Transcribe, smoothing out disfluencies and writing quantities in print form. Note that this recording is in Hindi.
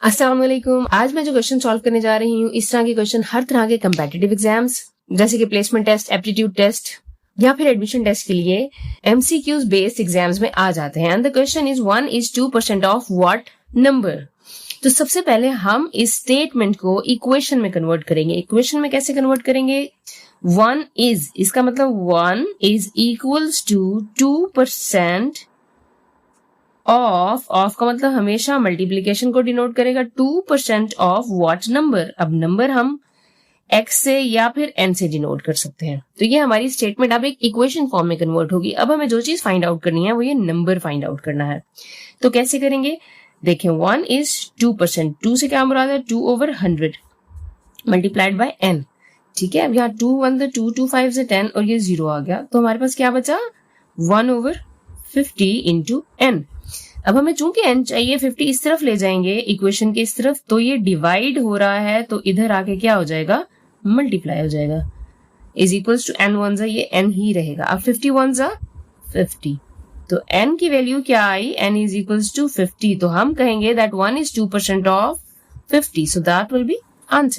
अस्सलाम वालेकुम। आज मैं जो क्वेश्चन सॉल्व करने जा रही हूँ, इस तरह के क्वेश्चन हर तरह के कंपेटिटिव एग्जाम्स जैसे कि प्लेसमेंट टेस्ट, एप्टीट्यूड टेस्ट या फिर एडमिशन टेस्ट के लिए एमसीक्यूज बेस्ड एग्जाम्स में आ जाते हैं। And the question is 1:2% of what number. तो सबसे पहले हम इस स्टेटमेंट को इक्वेशन में कन्वर्ट करेंगे। इक्वेशन में कैसे कन्वर्ट करेंगे? 1 इज, इसका मतलब 1 इज इक्वल्स टू 2% ऑफ का मतलब हमेशा मल्टीप्लीकेशन को डिनोट करेगा। 2% ऑफ व्हाट नंबर। अब नंबर हम x से या फिर n से डिनोट कर सकते हैं। तो ये हमारी स्टेटमेंट अब एक इक्वेशन फॉर्म में कन्वर्ट होगी। अब हमें जो चीज फाइंड आउट करनी है वो ये नंबर फाइंड आउट करना है। तो कैसे करेंगे? देखें, 1 इज 2%। 2 से क्या मुराद है? 2/100 मल्टीप्लाइड बाय n। ठीक है, अब यहाँ 2 1 2 2 5 से 10 और ये 0 आ गया। तो हमारे पास क्या बचा? 1/50 इंटू n। अब हमें चूंकि n चाहिए, 50 इस तरफ ले जाएंगे इक्वेशन के इस तरफ, तो ये डिवाइड हो रहा है तो इधर आके क्या हो जाएगा? मल्टीप्लाई हो जाएगा। इज इक्वल्स टू n 1 ये n ही रहेगा। अब 50 1 50, तो n की वैल्यू क्या आई? n is equals to 50। तो हम कहेंगे that 1 is 2% of 50, so that will be answer.